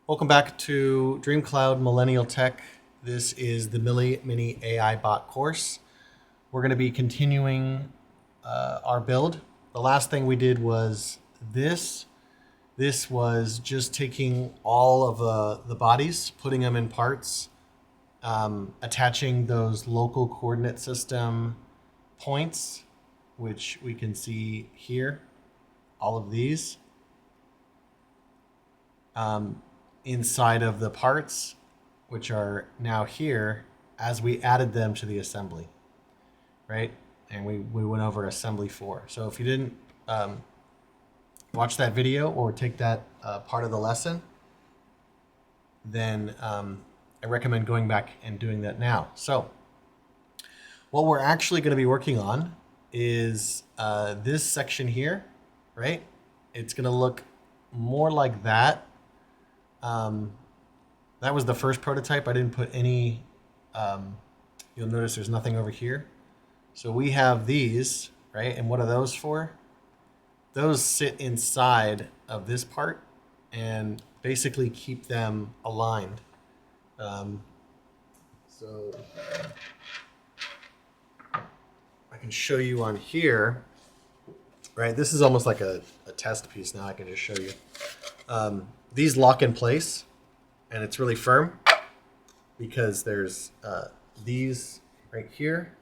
Welcome back to DreamCloud Millennial Tech. This is the Millie Mini AI Bot course. We're going to be continuing our build. The last thing we did was this. This was just taking all of the bodies, putting them in parts, attaching those local coordinate system points, which we can see here, all of these. Inside of the parts, which are now here, as we added them to the assembly, right? And we went over assembly 4. So if you didn't watch that video or take that part of the lesson, then I recommend going back and doing that now. So what we're actually going to be working on is this section here, right? It's going to look more like that. That was the first prototype. I didn't put any, you'll notice there's nothing over here. So we have these, right? And what are those for? Those sit inside of this part and basically keep them aligned. So I can show you on here, right? This is almost like a test piece now. I can just show you. These lock in place, and it's really firm because there's these right here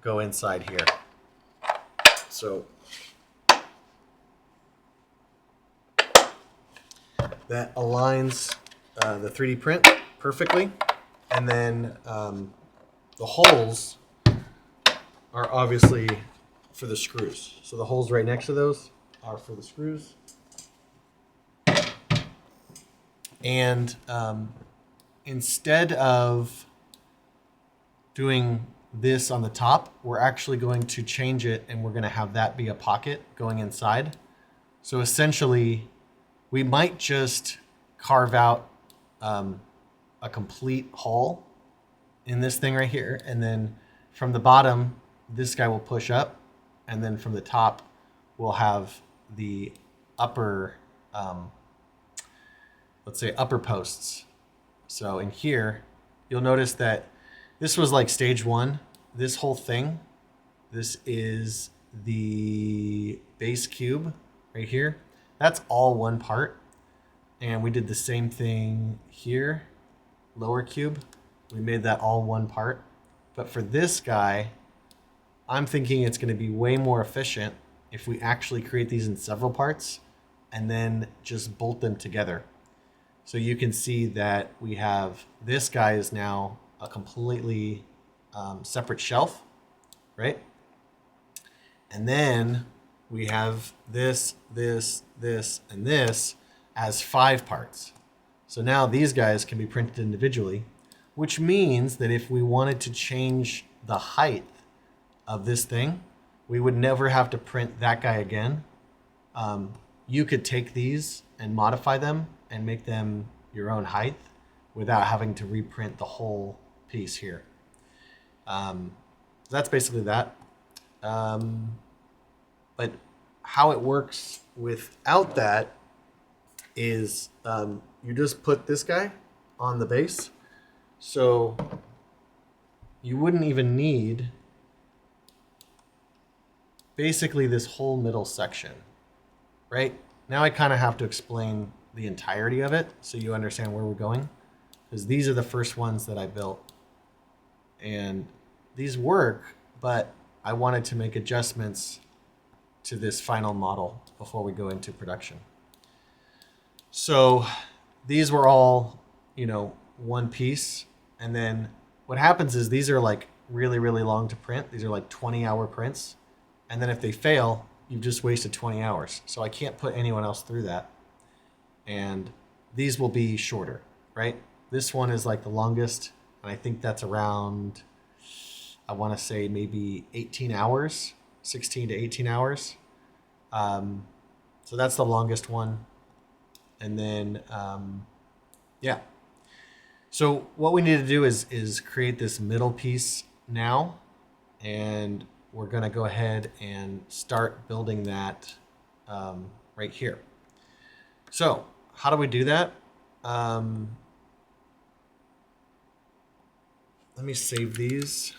go inside here. So that aligns the 3D print perfectly. And then the holes are obviously for the screws. So the holes right next to those are for the screws. And instead of doing this on the top, we're actually going to change it, and we're going to have that be a pocket going inside. So essentially, we might just carve out a complete hole in this thing right here, and then from the bottom, this guy will push up, and then from the top, we'll have the upper let's say upper posts. So in here, you'll notice that this was like stage 1. This whole thing, this is the base cube right here. That's all one part. And we did the same thing here, lower cube. We made that all one part. But for this guy, I'm thinking it's going to be way more efficient if we actually create these in several parts and then just bolt them together. So you can see that we have this guy is now a completely separate shelf, right? And then we have this, this, this, and this as 5 parts. So now these guys can be printed individually, which means that if we wanted to change the height of this thing, we would never have to print that guy again. You could take these and modify them and make them your own height without having to reprint the whole piece here. That's basically that. But how it works without that is you just put this guy on the base. So you wouldn't even need basically this whole middle section, right? Now I kind of have to explain the entirety of it so you understand where we're going, because these are the first ones that I built. And these work, but I wanted to make adjustments to this final model before we go into production. So these were all, one piece. And then what happens is these are like really, really long to print. These are like 20-hour prints. And then if they fail, you've just wasted 20 hours. So I can't put anyone else through that. And these will be shorter, right? This one is like the longest. And I think that's around, I want to say maybe 18 hours, 16 to 18 hours. So that's the longest one. And then, yeah. So what we need to do is create this middle piece now. And we're going to go ahead and start building that right here. So how do we do that? Let me save these.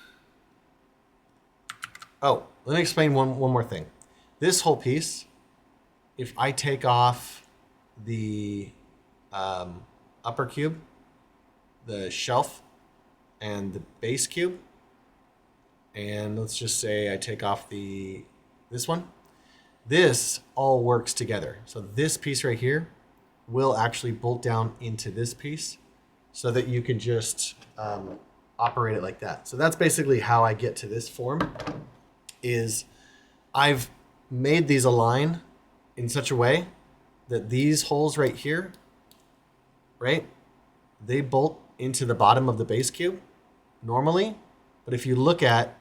Oh, let me explain one more thing. This whole piece, if I take off the upper cube, the shelf, and the base cube, and let's just say I take off this one, this all works together. So this piece right here will actually bolt down into this piece so that you can just operate it like that. So that's basically how I get to this form. Is I've made these align in such a way that these holes right here, right, they bolt into the bottom of the base cube normally. But if you look at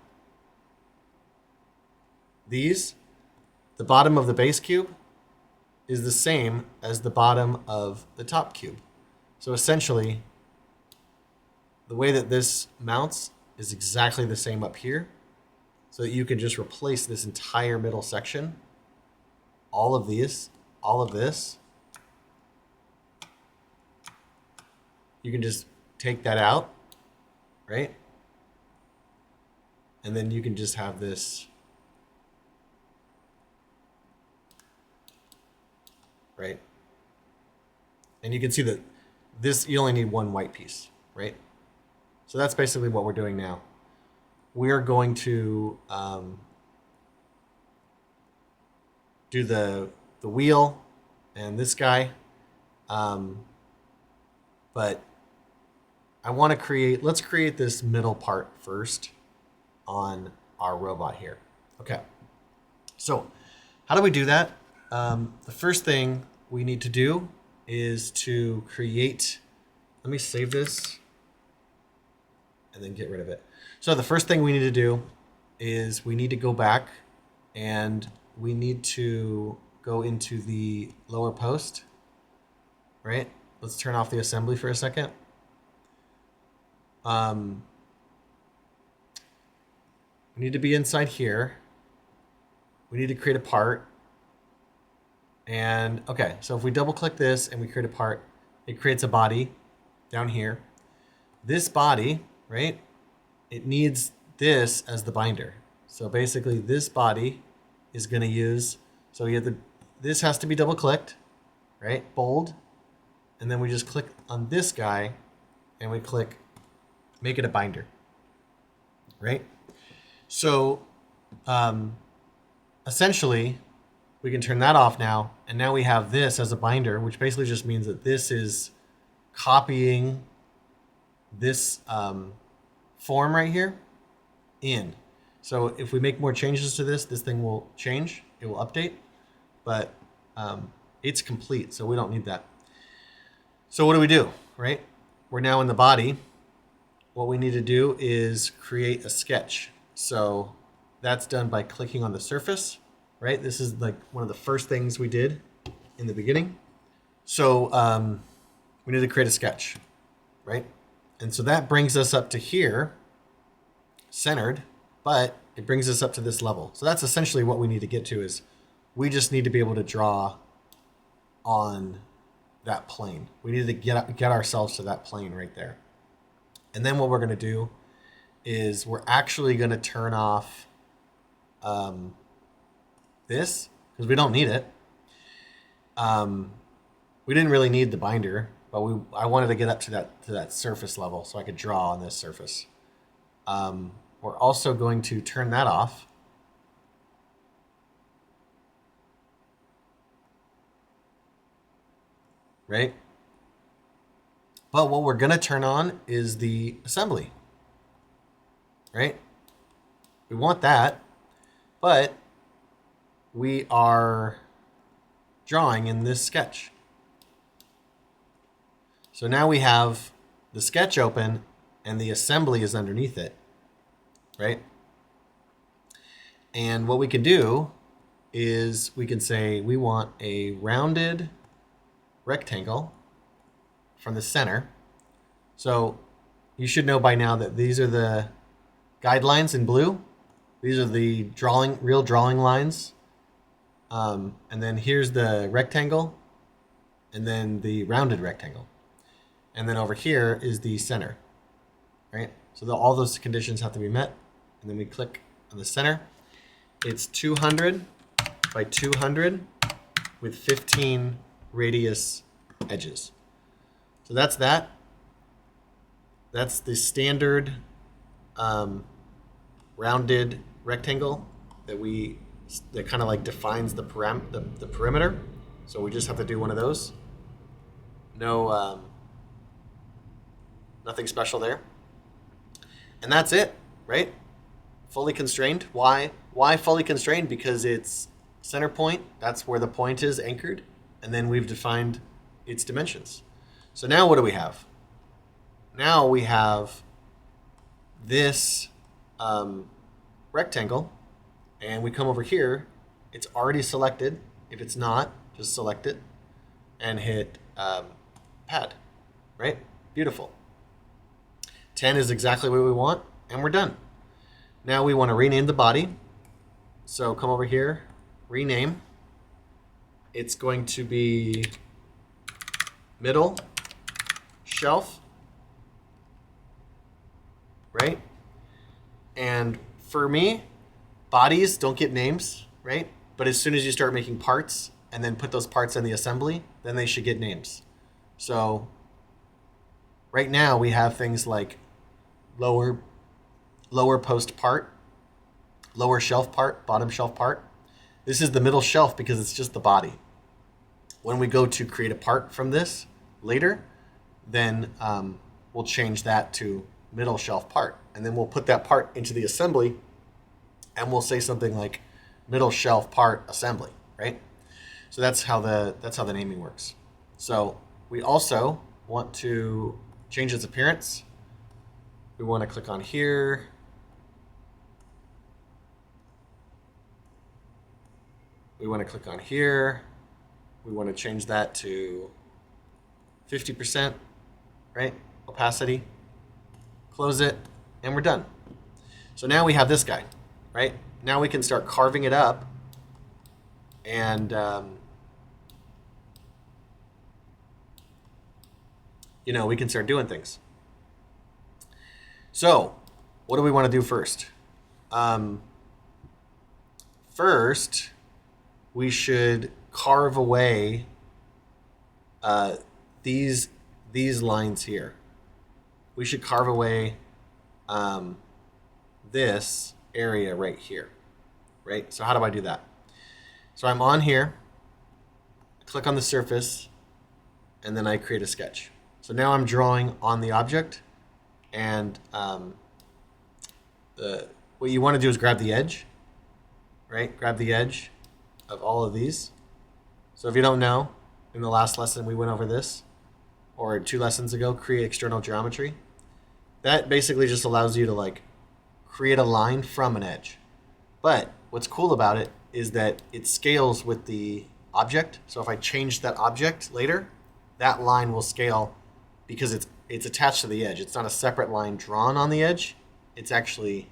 these, the bottom of the base cube is the same as the bottom of the top cube. So essentially, the way that this mounts is exactly the same up here, so that you can just replace this entire middle section, all of these, all of this. You can just take that out, right? And then you can just have this, right? And you can see that this, you only need one white piece, right? So that's basically what we're doing now. We're going to do the wheel and this guy. But I want to let's create this middle part first on our robot here. Okay. So how do we do that? The first thing we need to do is to create, let me save this and then get rid of it. So the first thing we need to do is we need to go back and we need to go into the lower post, right? Let's turn off the assembly for a second. We need to be inside here. We need to create a part. And okay, so if we double click this and we create a part, it creates a body down here. This body, right? It needs this as the binder. So basically this body is going to use, so you have this has to be double clicked, right? Bold. And then we just click on this guy and we click, make it a binder, right? So essentially we can turn that off now. And now we have this as a binder, which basically just means that this is copying this form right here in. So if we make more changes to this thing will change, it will update, but it's complete, so we don't need that. So what do we do, right? We're now in the body. What we need to do is create a sketch. So that's done by clicking on the surface, right? This is like one of the first things we did in the beginning. So we need to create a sketch, right? And so that brings us up to here, centered, but it brings us up to this level. So that's essentially what we need to get to, is we just need to be able to draw on that plane. We need to get ourselves to that plane right there. And then what we're going to do is we're actually going to turn off this, because we don't need it. We didn't really need the binder, but I wanted to get up to that surface level so I could draw on this surface. We're also going to turn that off. Right? But what we're going to turn on is the assembly. Right? We want that, but we are drawing in this sketch. So now we have the sketch open and the assembly is underneath it, right? And what we can do is we can say we want a rounded rectangle from the center. So you should know by now that these are the guidelines in blue. These are the real drawing lines. And then here's the rectangle and then the rounded rectangle. And then over here is the center, right? So all those conditions have to be met. And then we click on the center. It's 200 by 200 with 15 radius edges. So that's that. That's the standard rounded rectangle that kind of like defines the perimeter. So we just have to do one of those. No, nothing special there. And that's it, right? Fully constrained. Why fully constrained? Because it's center point. That's where the point is anchored. And then we've defined its dimensions. So now what do we have? Now we have this rectangle, and we come over here. It's already selected. If it's not, just select it and hit pad, right? Beautiful. 10 is exactly what we want, and we're done. Now we want to rename the body. So come over here, rename. It's going to be middle shelf, right? And for me, bodies don't get names, right? But as soon as you start making parts and then put those parts in the assembly, then they should get names. So right now we have things like lower post part, lower shelf part, bottom shelf part. This is the middle shelf because it's just the body. When we go to create a part from this later, then we'll change that to middle shelf part. And then we'll put that part into the assembly and we'll say something like middle shelf part assembly, right? So that's how the naming works. So we also want to change its appearance. We want to click on here. We want to click on here. We want to change that to 50%, right? Opacity. Close it, and we're done. So now we have this guy, right? Now we can start carving it up, and we can start doing things. So what do we want to do first? First, we should carve away these lines here. We should carve away this area right here, right? So how do I do that? So I'm on here, click on the surface, and then I create a sketch. So now I'm drawing on the object, and what you want to do is grab the edge, right? Grab the edge of all of these. So if you don't know, in the last lesson we went over this, or 2 lessons ago, create external geometry. That basically just allows you to like create a line from an edge. But what's cool about it is that it scales with the object. So if I change that object later, that line will scale because it's attached to the edge. It's not a separate line drawn on the edge. It's actually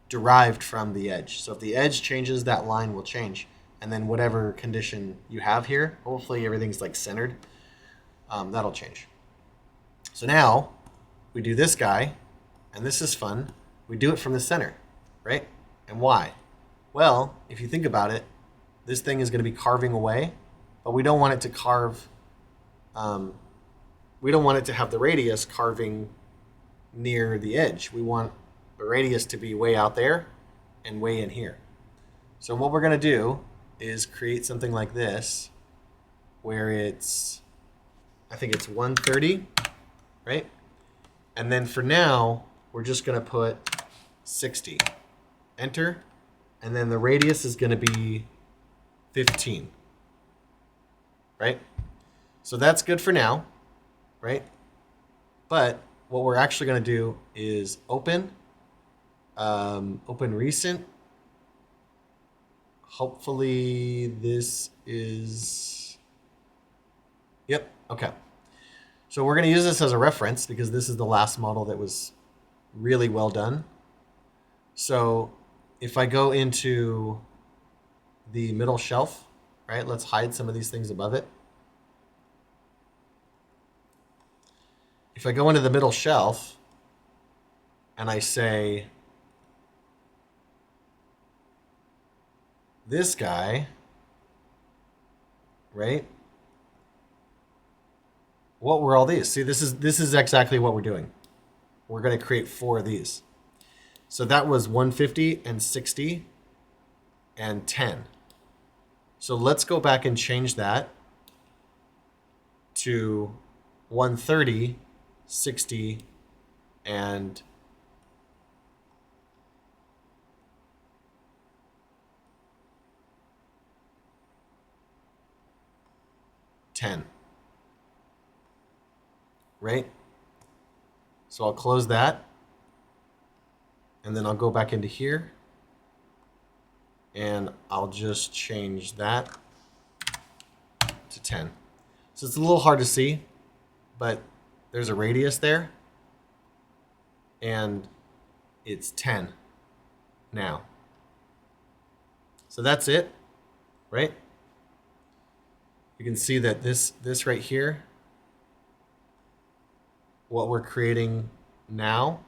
derived from the edge. So if the edge changes, that line will change. And then whatever condition you have here, hopefully everything's like centered, that'll change. So now we do this guy, and this is fun. We do it from the center, right? And why? Well, if you think about it, this thing is going to be carving away, but we don't want it to carve, we don't want it to have the radius carving near the edge. We want the radius to be way out there and way in here. So what we're going to do is create something like this, where it's, I think it's 130, right? And then for now, we're just going to put 60. Enter. And then the radius is going to be 15, right? So that's good for now, right? But what we're actually going to do is open recent. Hopefully this is, yep, okay. So we're going to use this as a reference because this is the last model that was really well done. So if I go into the middle shelf, right, let's hide some of these things above it. if I go into the middle shelf and I say this guy, right? What were all these? See, this is exactly what we're doing. We're going to create 4 of these. So that was 150 and 60 and 10. So let's go back and change that to 130, 60, and 10. Right? So I'll close that. And then I'll go back into here. And I'll just change that to 10. So it's a little hard to see, but there's a radius there. And it's 10 now. So that's it, right? You can see that this right here, what we're creating now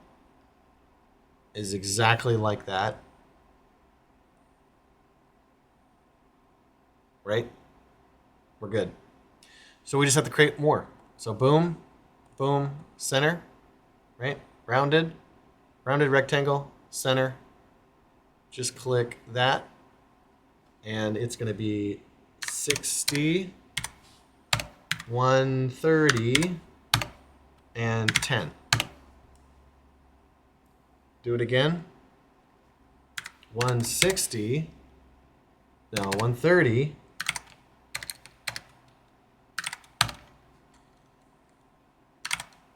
is exactly like that, right? We're good. So we just have to create more. So boom, boom, center, right? Rounded rectangle, center. Just click that, and it's going to be 60, 130, and 10. Do it again. 160, no, 130,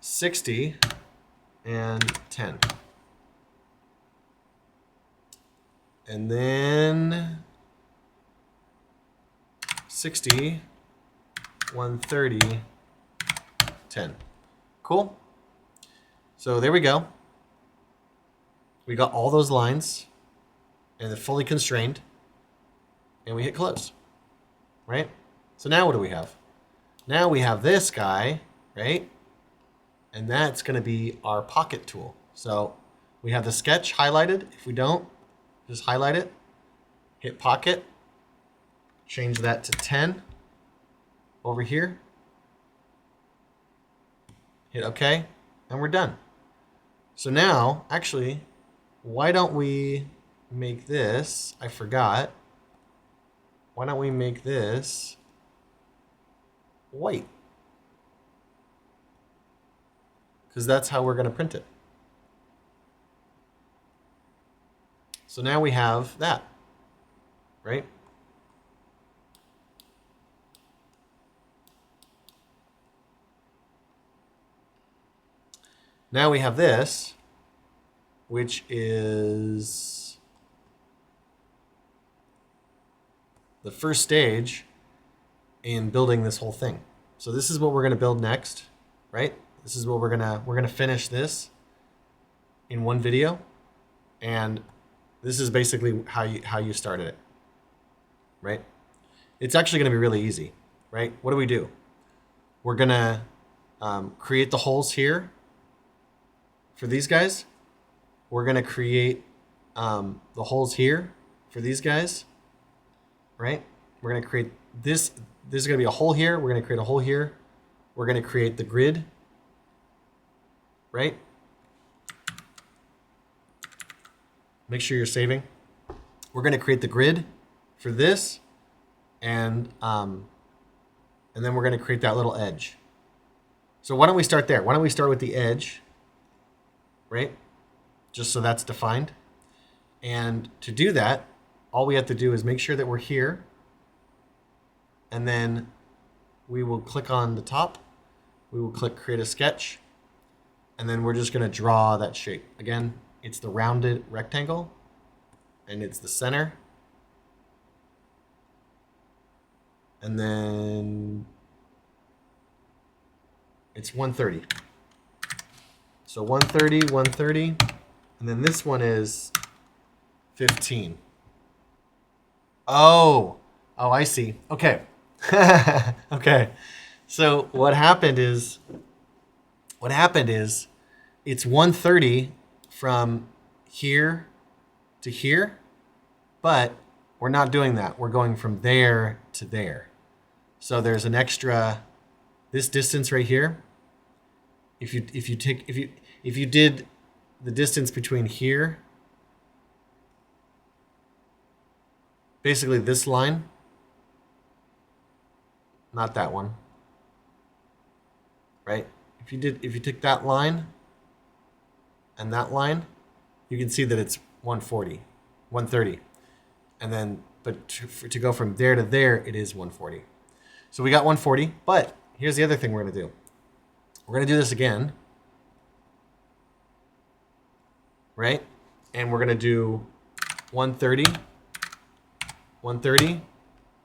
60, and 10. And then 60, 130, 10. Cool. So there we go. We got all those lines and they're fully constrained, and we hit close, right? So now what do we have? Now we have this guy, right? And that's going to be our pocket tool. So we have the sketch highlighted. If we don't, just highlight it, hit pocket, change that to 10 over here, hit OK, and we're done. So now, actually, why don't we make this, I forgot, why don't we make this white? Because that's how we're going to print it. So now we have that, right? Now we have this, which is the first stage in building this whole thing. So this is what we're going to build next, right? This is what we're gonna finish this in one video, and this is basically how you started it, right? It's actually going to be really easy, right? What do? We're gonna create the holes here for these guys. We're gonna create the holes here for these guys, right? We're gonna create this. This is gonna be a hole here. We're gonna create a hole here. We're gonna create the grid, right? Make sure you're saving. We're going to create the grid for this, and then we're going to create that little edge. So why don't we start there? Why don't we start with the edge, right? Just so that's defined. And to do that, all we have to do is make sure that we're here, and then we will click on the top. We will click create a sketch, and then we're just going to draw that shape. Again, it's the rounded rectangle, and it's the center. And then it's 130. So 130, 130, and then this one is 15. Oh, I see. Okay. Okay. So what happened is what happened is it's 130 from here to here, but we're not doing that. We're going from there to there. So there's an extra, this distance right here. If you did the distance between here, basically this line, not that one, right? If you took that line and that line, you can see that it's 140, 130. And then, but to go from there to there, it is 140. So we got 140, but here's the other thing we're gonna do. We're gonna do this again, right? And we're gonna do 130, 130,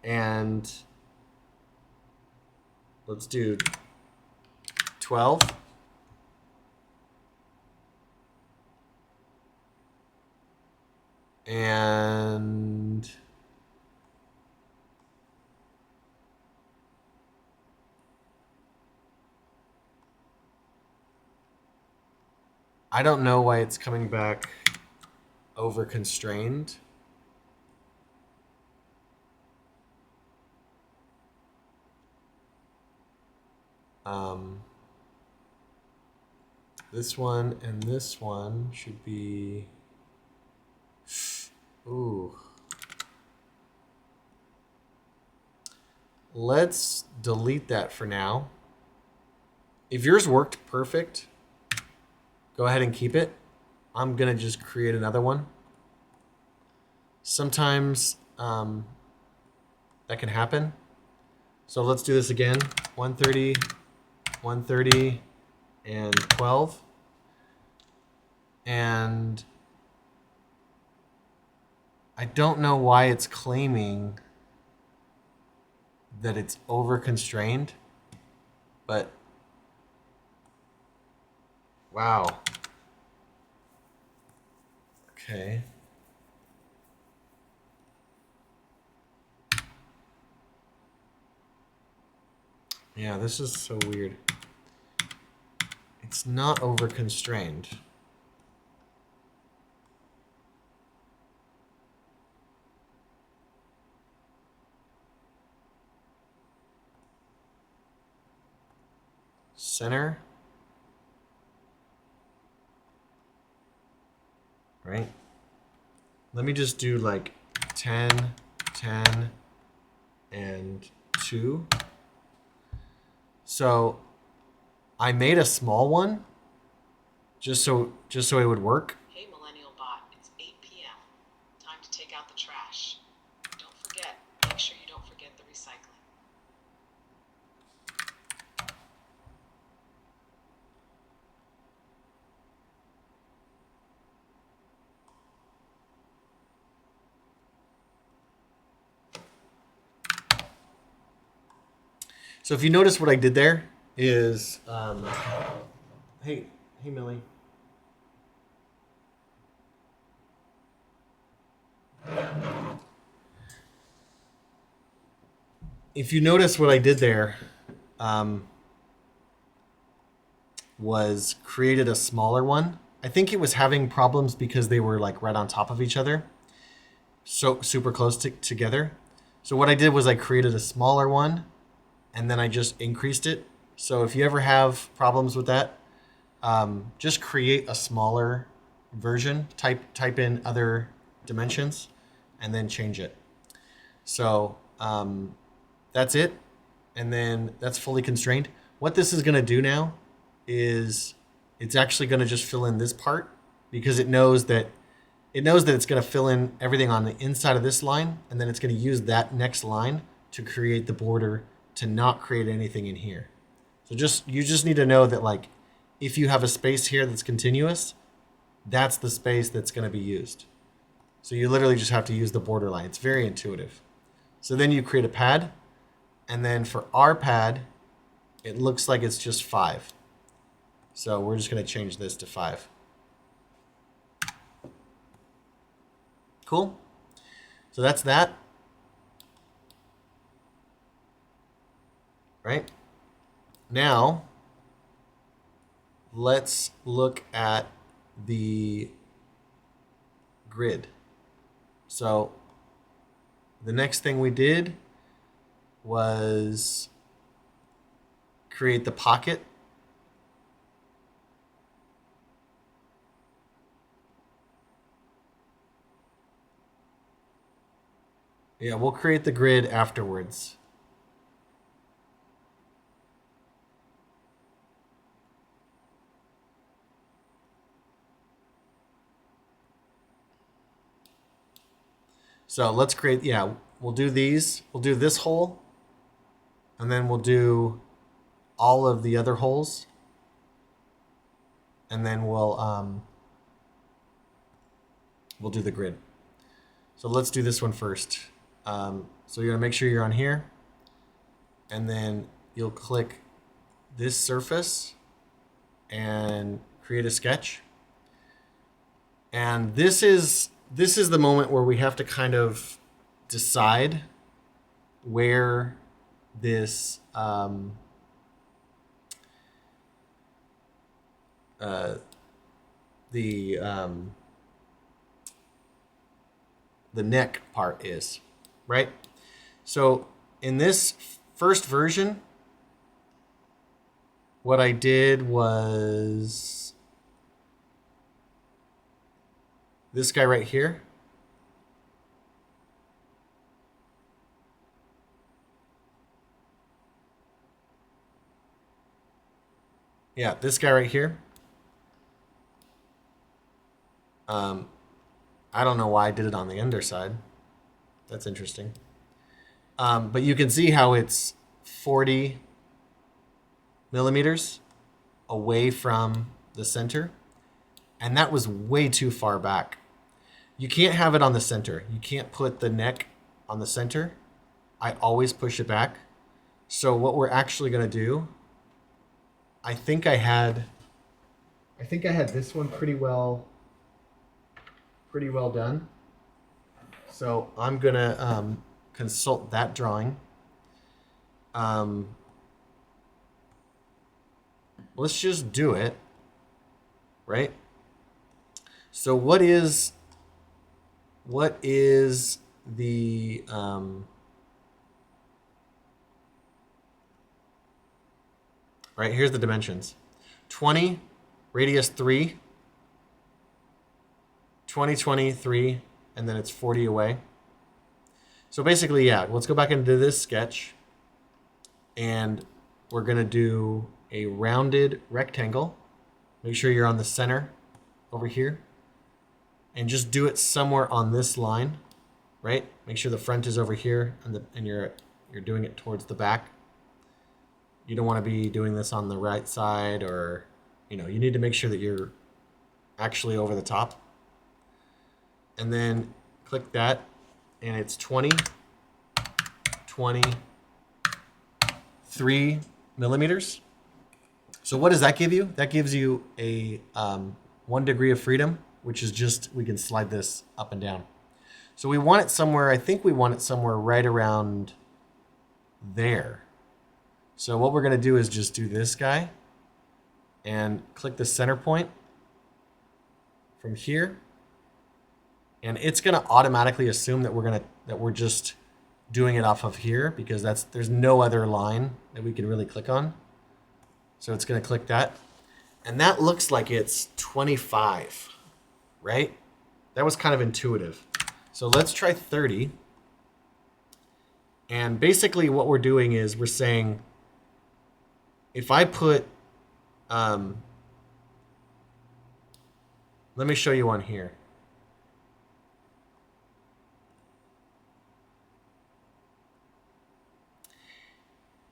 and let's do 12. And I don't know why it's coming back over constrained. This one and this one should be, ooh. Let's delete that for now. If yours worked perfect, go ahead and keep it. I'm gonna just create another one. Sometimes that can happen. So let's do this again. 130, 130, and 12. And I don't know why it's claiming that it's over constrained, but wow. Okay. Yeah, this is so weird. It's not over constrained. Center. Right? Let me just do like 10, 10, and 2. So I made a small one just so it would work. Hey Millennial Bot, it's 8 p.m. Time to take out the trash. Don't forget, make sure you don't forget the recycling. So if you notice what I did there is, hey Millie. If you notice what I did there, was created a smaller one. I think it was having problems because they were like right on top of each other, so super close together. So what I did was I created a smaller one, and then I just increased it. So if you ever have problems with that, just create a smaller version. Type in other dimensions, and then change it. So that's it, and then that's fully constrained. What this is going to do now is it's actually going to just fill in this part because it knows that it's going to fill in everything on the inside of this line, and then it's going to use that next line to create the border to not create anything in here. So you just need to know that, like, if you have a space here that's continuous, that's the space that's going to be used. So you literally just have to use the border line. It's very intuitive. So then you create a pad, and then for our pad, it looks like it's just 5. So we're just going to change this to 5. Cool. So that's that. Right? Now, let's look at the grid. So the next thing we did was create the pocket. Yeah, we'll create the grid afterwards. So let's create, yeah, we'll do these. We'll do this hole, and then we'll do all of the other holes, and then we'll do the grid. So let's do this one first. So you're gonna make sure you're on here, and then you'll click this surface and create a sketch. And this is the moment where we have to kind of decide where this the neck part is, right? So in this first version, what I did was this guy right here. Yeah, this guy right here. I don't know why I did it on the underside. That's interesting. But you can see how it's 40 millimeters away from the center. And that was way too far back. You can't have it on the center. You can't put the neck on the center. I always push it back. So what we're actually going to do, I think I had this one pretty well done. So I'm going to consult that drawing. Let's just do it, right? So what is the right, here's the dimensions. 20, radius 3, 20, 23, and then it's 40 away. So basically, yeah, let's go back into this sketch, and we're going to do a rounded rectangle. Make sure you're on the center over here, and just do it somewhere on this line, right? Make sure the front is over here, and you're doing it towards the back. You don't want to be doing this on the right side, or you need to make sure that you're actually over the top. And then click that, and it's 20, 3 millimeters. So what does that give you? That gives you a 1 degree of freedom, which is just, we can slide this up and down. So we want it somewhere, I think we want it somewhere right around there. So what we're going to do is just do this guy and click the center point from here. And it's going to automatically assume that we're just doing it off of here, because there's no other line that we can really click on. So it's going to click that. And that looks like it's 25, right? That was kind of intuitive. So let's try 30. And basically what we're doing is we're saying, if I put, let me show you on here.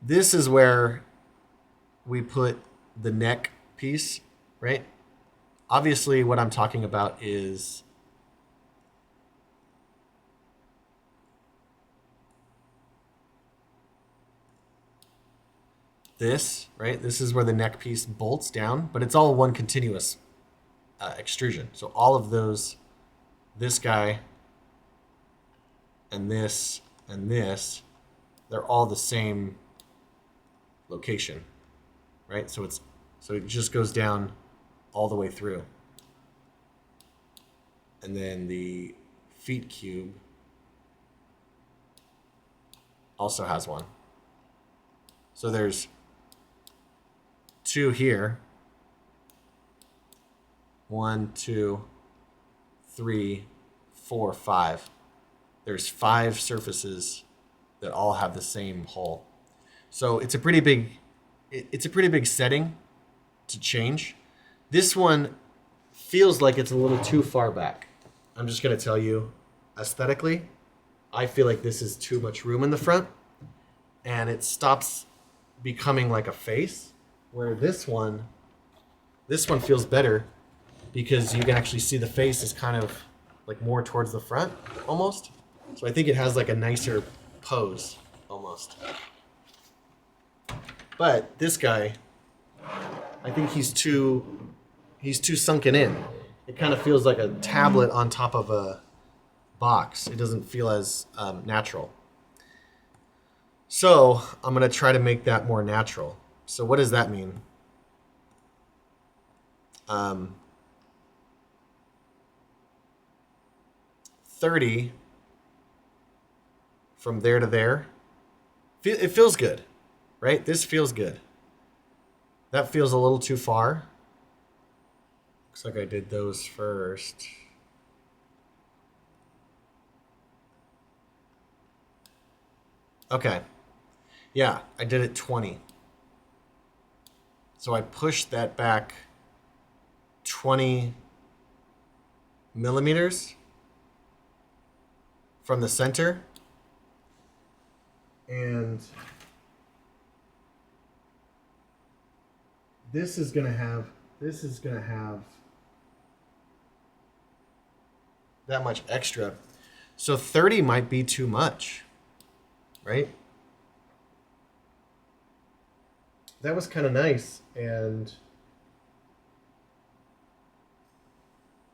This is where we put the neck piece, right? Obviously what I'm talking about is this, right? This is where the neck piece bolts down, but it's all one continuous extrusion. So all of those, this guy and this, they're all the same location, right? So it's So it just goes down all the way through. And then the feet cube also has one. So there's 2 here. 1, 2, 3, 4, 5. There's 5 surfaces that all have the same hole. So it's a pretty big setting to change. This one feels like it's a little too far back. I'm just going to tell you, aesthetically, I feel like this is too much room in the front, and it stops becoming like a face, where this one feels better because you can actually see the face is kind of like more towards the front almost. So I think it has like a nicer pose almost. But this guy, I think he's too sunken in. It kind of feels like a tablet on top of a box. It doesn't feel as natural. So I'm going to try to make that more natural. So what does that mean? 30 from there to there. It feels good, right? This feels good. That feels a little too far. Looks like I did those first. Okay. Yeah, I did it 20. So I pushed that back 20 millimeters from the center. And this is going to have that much extra. So 30 might be too much, right? That was kind of nice. And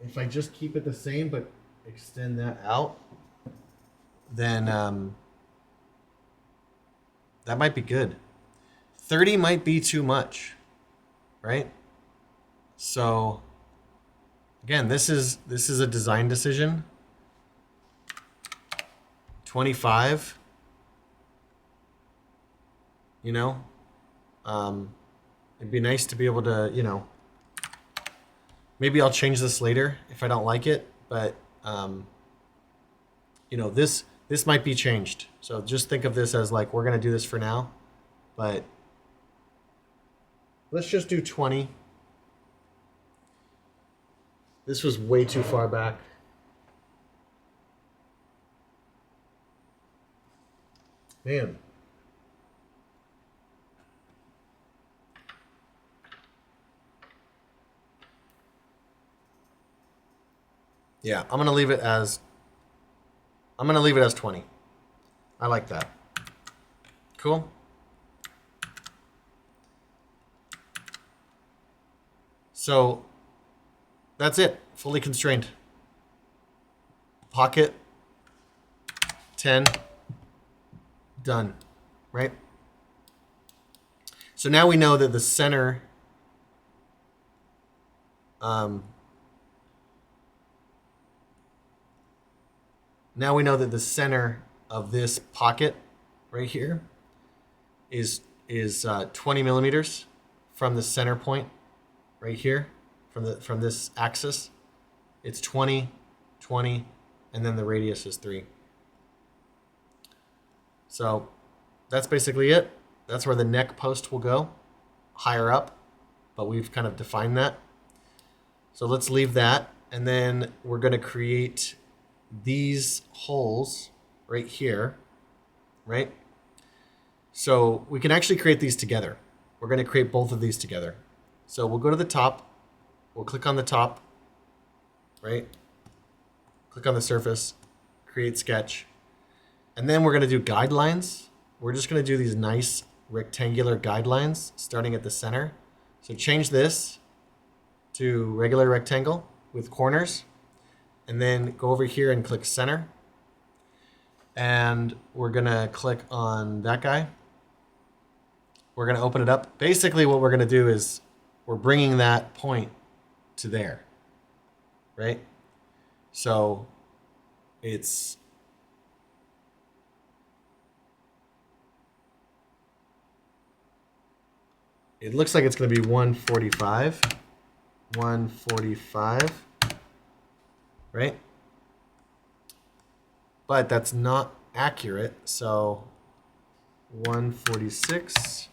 if I just keep it the same but extend that out, then that might be good. 30 might be too much, right? So again, this is a design decision. 25, you know, it'd be nice to be able to, you know, maybe I'll change this later if I don't like it, but you know, this might be changed. So just think of this as like, we're going to do this for now, but let's just do 20. This was way too far back. Man. Yeah, I'm going to leave it as 20. I like that. Cool. So that's it. Fully constrained. Pocket 10. Done. Right? So now we know that the center of this pocket right here is 20 millimeters from the center point right here, from this axis. It's 20, 20, and then the radius is 3. So that's basically it. That's where the neck post will go, higher up, but we've kind of defined that. So let's leave that, and then we're going to create these holes right here, right? So we can actually create these together. We're going to create both of these together. So we'll go to the top. We'll click on the top, right? Click on the surface, create sketch. And then we're going to do guidelines. We're just going to do these nice rectangular guidelines starting at the center. So change this to regular rectangle with corners. And then go over here and click center. And we're going to click on that guy. We're going to open it up. Basically what we're going to do is we're bringing that point to there, right? So it looks like it's going to be 145, 145, right? But that's not accurate. So 146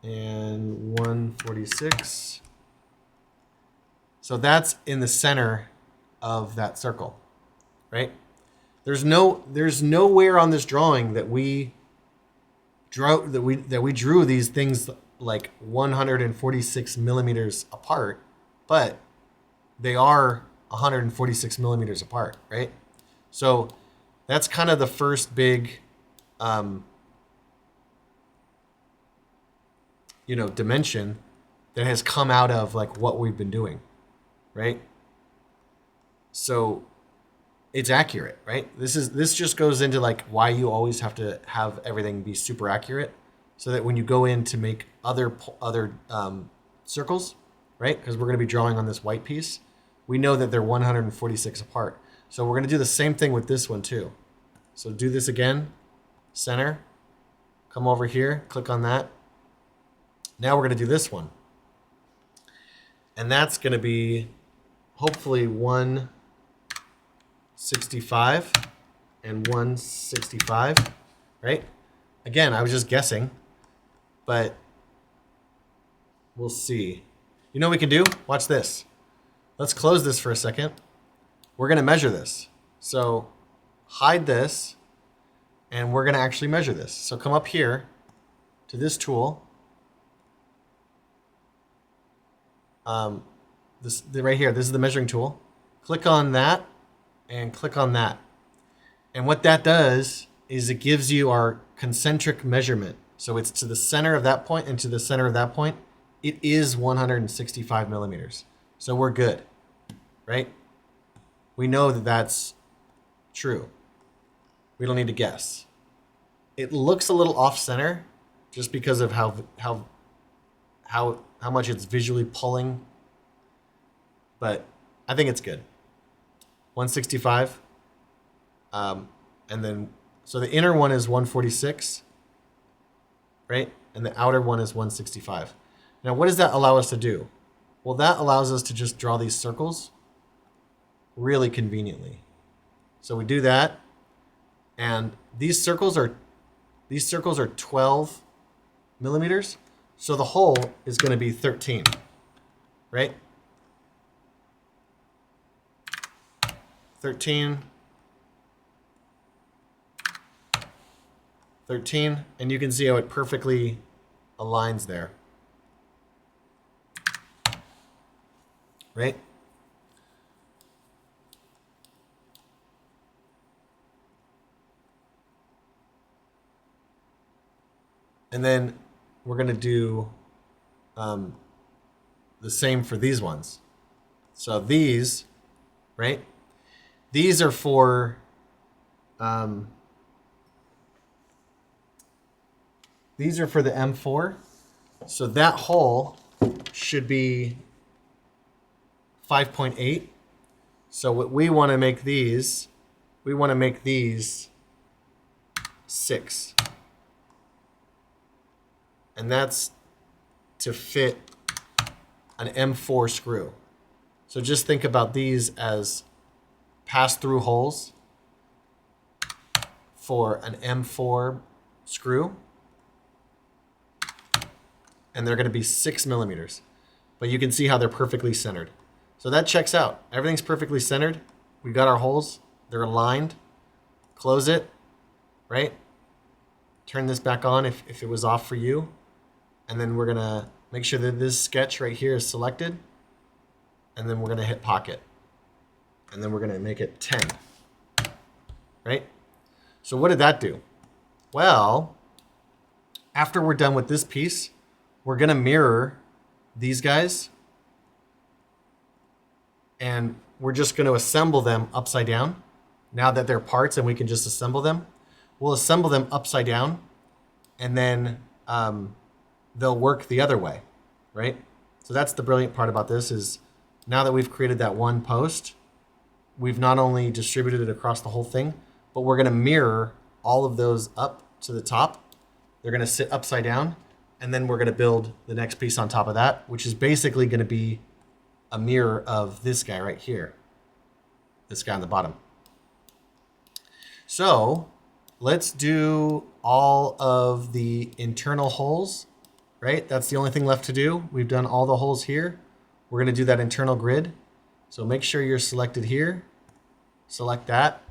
and 146. So that's in the center of that circle, right? There's nowhere on this drawing that we drew these things like 146 millimeters apart, but they are 146 millimeters apart, right? So that's kind of the first big, dimension that has come out of like what we've been doing, right? So it's accurate, right? This just goes into like why you always have to have everything be super accurate, so that when you go in to make other circles, right? Because we're going to be drawing on this white piece, we know that they're 146 apart. So we're going to do the same thing with this one too. So do this again, center, come over here, click on that. Now we're going to do this one. And that's going to be hopefully 165 and 165, right? Again, I was just guessing, but we'll see. You know what we can do? Watch this. Let's close this for a second. We're going to measure this. So hide this, and we're going to actually measure this. So come up here to this tool. Right here, this is the measuring tool. Click on that and click on that. And what that does is it gives you our concentric measurement. So it's to the center of that point and to the center of that point. It is 165 millimeters. So we're good, right? We know that that's true. We don't need to guess. It looks a little off center just because of how much it's visually pulling, but I think it's good. 165, and then so the inner one is 146, right? And the outer one is 165. Now, what does that allow us to do? Well, that allows us to just draw these circles really conveniently. So we do that, and these circles are 12 millimeters. So the hole is going to be 13, right? 13, and you can see how it perfectly aligns there, right? And then we're going to do the same for these ones. So these, right? These are for the M4. So that hole should be 5.8. So what we want to make these, 6. And that's to fit an M4 screw. So just think about these as pass-through holes for an M4 screw. And they're going to be 6 millimeters. But you can see how they're perfectly centered. So that checks out. Everything's perfectly centered. We've got our holes. They're aligned. Close it, right? Turn this back on if it was off for you. And then we're going to make sure that this sketch right here is selected. And then we're going to hit pocket. And then we're going to make it 10. Right? So what did that do? Well, after we're done with this piece, we're going to mirror these guys. And we're just going to assemble them upside down. Now that they're parts and we can just assemble them, we'll assemble them upside down. And then they'll work the other way. right? So that's the brilliant part about this is now that we've created that one post, we've not only distributed it across the whole thing, but we're going to mirror all of those up to the top. They're going to sit upside down, and then we're going to build the next piece on top of that, which is basically going to be a mirror of this guy right here, this guy on the bottom. So let's do all of the internal holes, right? That's the only thing left to do. We've done all the holes here. We're going to do that internal grid. So make sure you're selected here. Select that.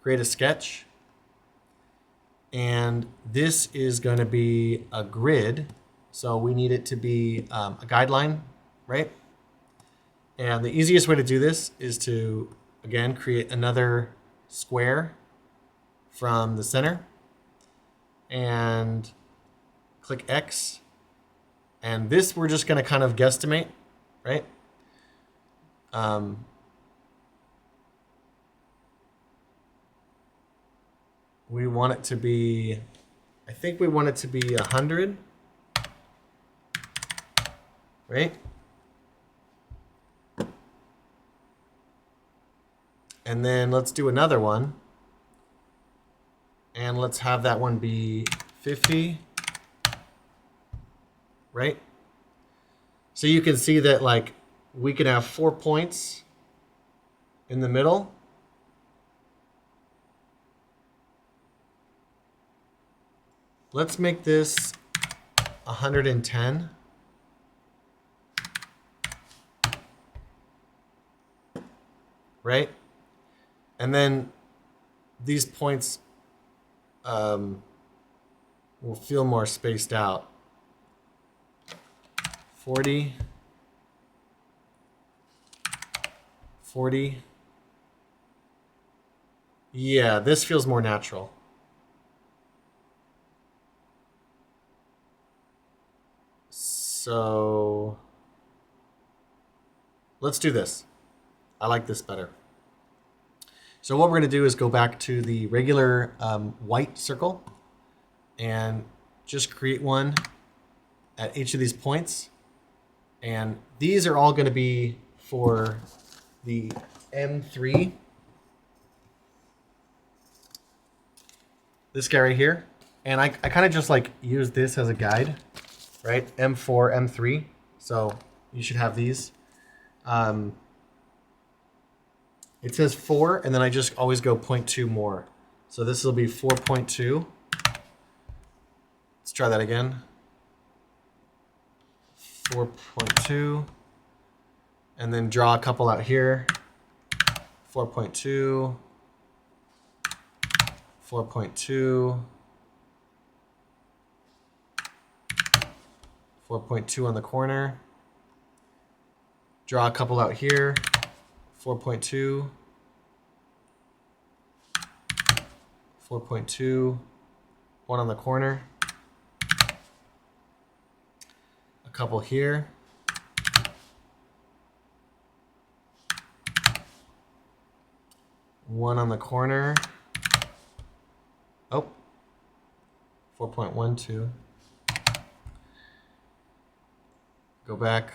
Create a sketch. And this is going to be a grid. So we need it to be a guideline, right? And the easiest way to do this is to, again, create another square from the center and click X. And this we're just going to kind of guesstimate, right? We want it to be, I think we want it to be 100, right? And then let's do another one. And let's have that one be 50, right? So you can see that like we can have 4 points in the middle. Let's make this 110. Right? And then these points will feel more spaced out. 40. 40. Yeah, this feels more natural. So let's do this. I like this better. So what we're going to do is go back to the regular white circle and just create one at each of these points. And these are all going to be for the M3. This guy right here. And I kind of just like use this as a guide, right? M4, M3. So you should have these. It says 4, and then I just always go 0.2 more. So this will be 4.2. Let's try that again. 4.2. And then draw a couple out here. 4.2. 4.2. 4.2 on the corner. Draw a couple out here. 4.2. 4.2. One on the corner. A couple here. One on the corner. Oh. 4.12. Go back.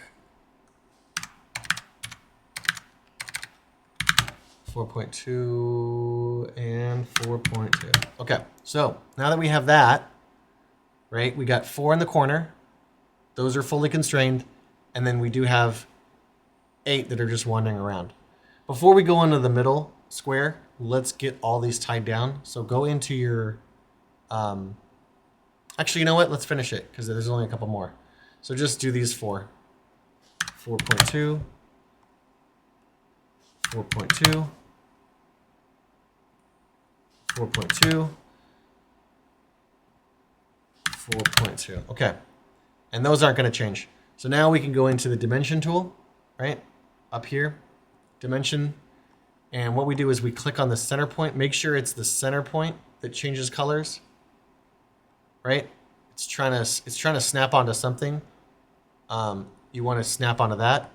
4.2 and 4.2. Okay, so now that we have that, right, we got 4 in the corner. Those are fully constrained. And then we do have 8 that are just wandering around. Before we go into the middle square, let's get all these tied down. So go into your, actually, you know what? Let's finish it because there's only a couple more. So just do these 4. 4.2. 4.2. 4.2. 4.2. Okay. And those aren't going to change. So now we can go into the dimension tool, right? Up here, dimension. And what we do is we click on the center point. Make sure it's the center point that changes colors, right? It's trying to snap onto something. You want to snap onto that.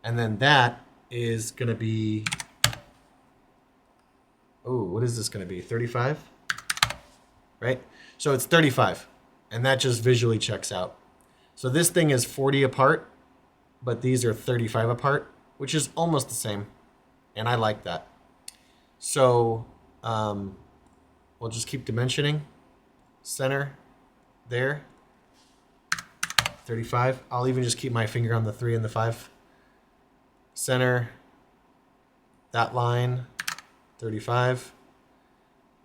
And then that is going to be, oh, what is this going to be? 35, right? So it's 35, and that just visually checks out. So this thing is 40 apart, but these are 35 apart, which is almost the same. And I like that. So we'll just keep dimensioning. Center there, 35. I'll even just keep my finger on the 3 and the 5. Center that line, 35.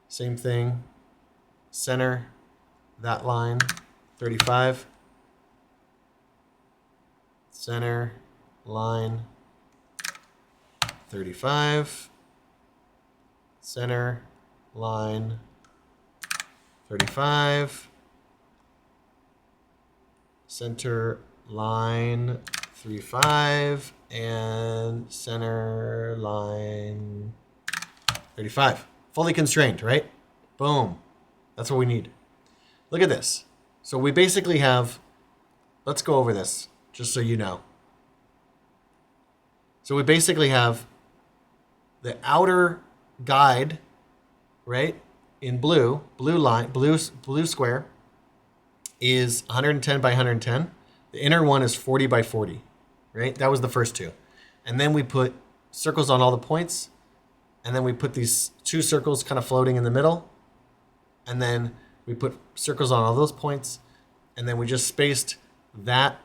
Same thing. Center that line, 35. Center line, 35. Center line, 35. Center line, 35, and center line, 35. Fully constrained, right? Boom. That's what we need. Look at this. So we basically have, let's go over this just so you know. So we basically have the outer guide, right? In blue square is 110 by 110. The inner one is 40 by 40, right? That was the first two. And then we put circles on all the points. And then we put these two circles kind of floating in the middle. And then we put circles on all those points. And then we just spaced that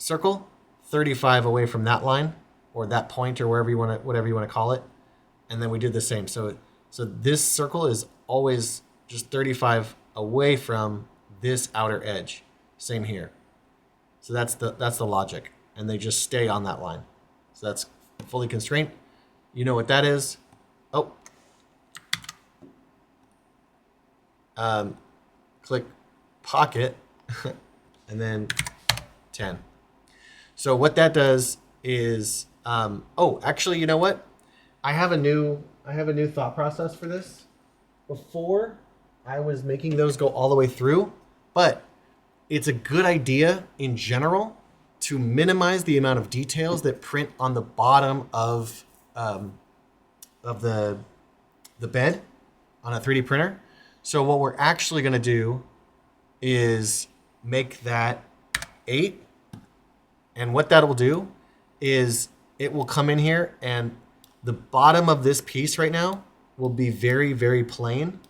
circle 35 away from that line or that point or whatever you want to call it. And then we did the same. So this circle is always just 35 away from this outer edge. Same here. So that's the logic. And they just stay on that line. So that's fully constrained. You know what that is. Oh. Click pocket and then 10. So what that does is, oh, actually, you know what? I have a new thought process for this. Before, I was making those go all the way through, but it's a good idea in general to minimize the amount of details that print on the bottom of the bed on a 3D printer. So what we're actually going to do is make that 8. And what that will do is it will come in here and the bottom of this piece right now will be very, very plain.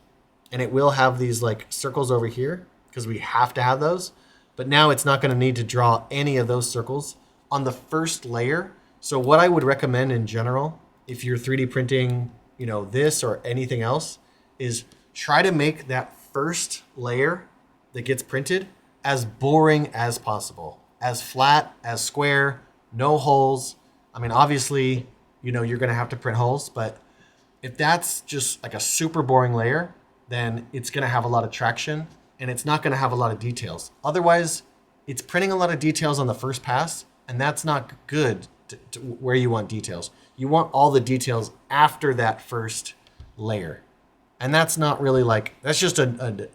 And it will have these like circles over here because we have to have those. But now it's not going to need to draw any of those circles on the first layer. So what I would recommend in general, if you're 3D printing, you know, this or anything else, is try to make that first layer that gets printed as boring as possible, as flat, as square, no holes. I mean, obviously, you know, you're going to have to print holes, but if that's just like a super boring layer, then it's going to have a lot of traction and it's not going to have a lot of details. Otherwise, it's printing a lot of details on the first pass, and that's not good to where you want details. You want all the details after that first layer. And that's not really like, that's just a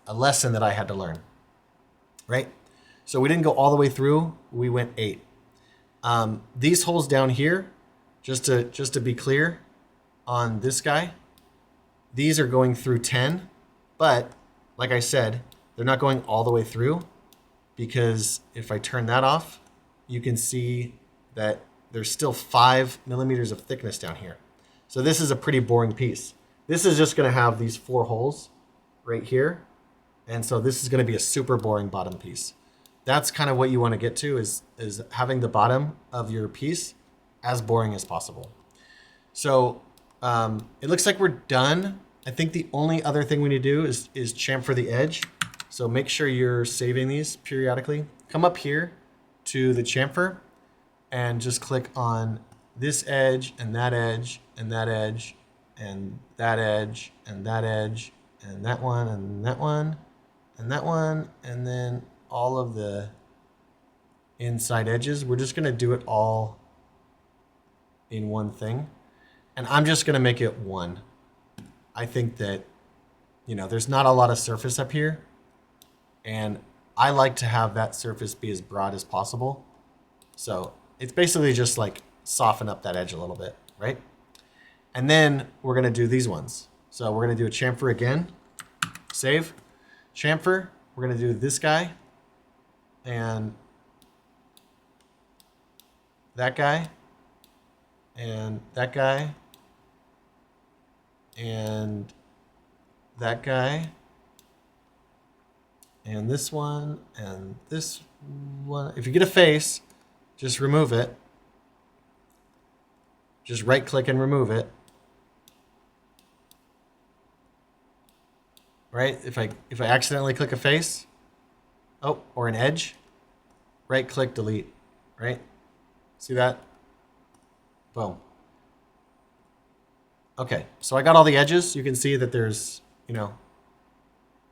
lesson that I had to learn, right? So we didn't go all the way through, we went 8. These holes down here, just to be clear on this guy, these are going through 10, but like I said, they're not going all the way through because if I turn that off, you can see that there's still 5 millimeters of thickness down here. So this is a pretty boring piece. This is just going to have these 4 holes right here. And so this is going to be a super boring bottom piece. That's kind of what you want to get to is having the bottom of your piece as boring as possible. So it looks like we're done. I think the only other thing we need to do is chamfer the edge. So make sure you're saving these periodically. Come up here to the chamfer and just click on this edge and that edge and that edge and that edge and that edge and that one and that one and that one, and then all of the inside edges. We're just going to do it all in one thing. And I'm just going to make it 1. I think that, you know, there's not a lot of surface up here. And I like to have that surface be as broad as possible. So it's basically just like soften up that edge a little bit, right? And then we're going to do these ones. So we're going to do a chamfer again. Save. Chamfer. We're going to do this guy. and that guy, and that guy, and that guy, and this one, and this one. If you get a face, just remove it. Just right click and remove it. Right? If I accidentally click a face, oh, or an edge, right click, delete. Right? See that? Boom. Okay, so I got all the edges. You can see that there's, you know,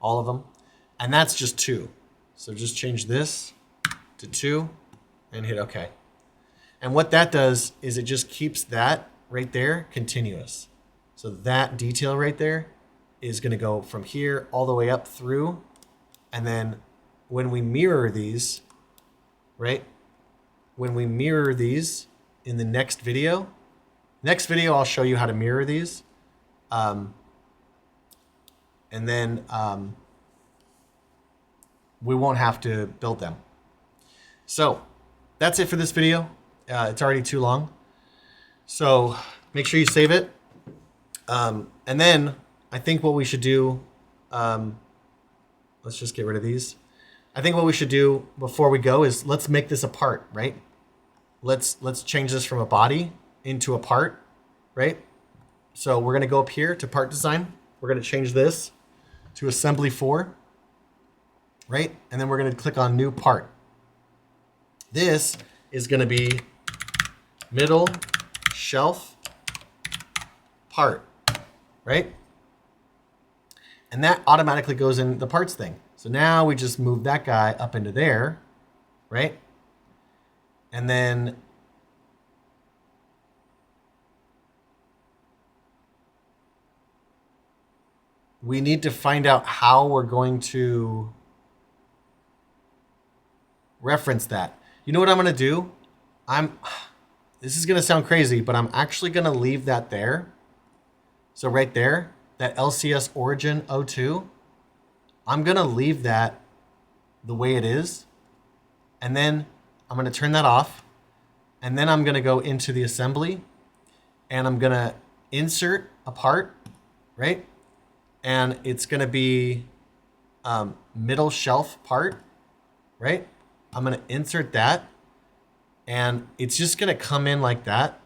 all of them. And that's just 2. So just change this to 2 and hit OK. And what that does is it just keeps that right there continuous. So that detail right there is going to go from here all the way up through. And then when we mirror these, right? When we mirror these in the next video, I'll show you how to mirror these. And then we won't have to build them. So that's it for this video. It's already too long. So make sure you save it. And then I think what we should do, let's just get rid of these. I think what we should do before we go is let's make this a part, right? Let's change this from a body into a part, right? So we're going to go up here to part design. We're going to change this to assembly 4, right? And then we're going to click on new part. This is going to be middle shelf part, right? And that automatically goes in the parts thing. So now we just move that guy up into there, right? And then we need to find out how we're going to reference that. You know what I'm going to do? This is going to sound crazy, but I'm actually going to leave that there. So right there, that LCS origin 02, I'm going to leave that the way it is. And then I'm going to turn that off. And then I'm going to go into the assembly and I'm going to insert a part, right? And it's going to be middle shelf part, right? I'm going to insert that. And it's just going to come in like that.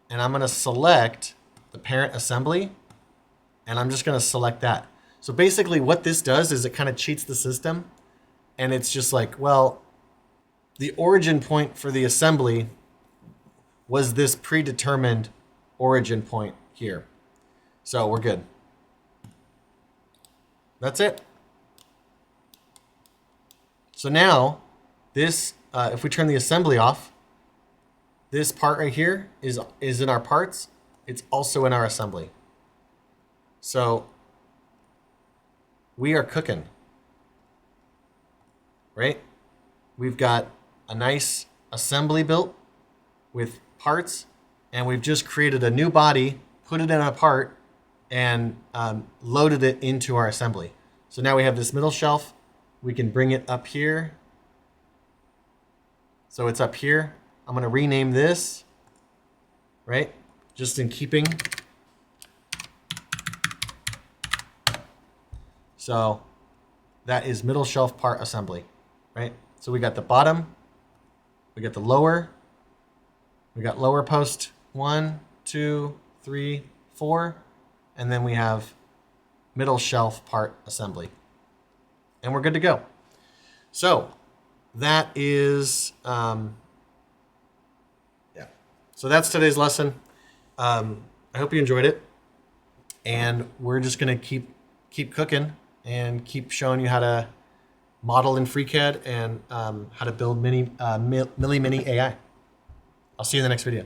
And I'm going to select the parent assembly. And I'm just going to select that. So basically what this does is it kind of cheats the system. And it's just like, well, the origin point for the assembly was this predetermined origin point here. So we're good. That's it. So now this, if we turn the assembly off, this part right here is in our parts. It's also in our assembly. So we are cooking, right? We've got a nice assembly built with parts, and we've just created a new body, put it in a part, and loaded it into our assembly. So now we have this middle shelf. We can bring it up here. So it's up here. I'm going to rename this, right? Just in keeping. So that is middle shelf part assembly, right? So we got the bottom, we got the lower, we got lower post 1, 2, 3, 4, and then we have middle shelf part assembly. And we're good to go. So that is, yeah. So that's today's lesson. I hope you enjoyed it. And we're just going to keep cooking and keep showing you how to model in FreeCAD and how to build Millie Mini AI. I'll see you in the next video.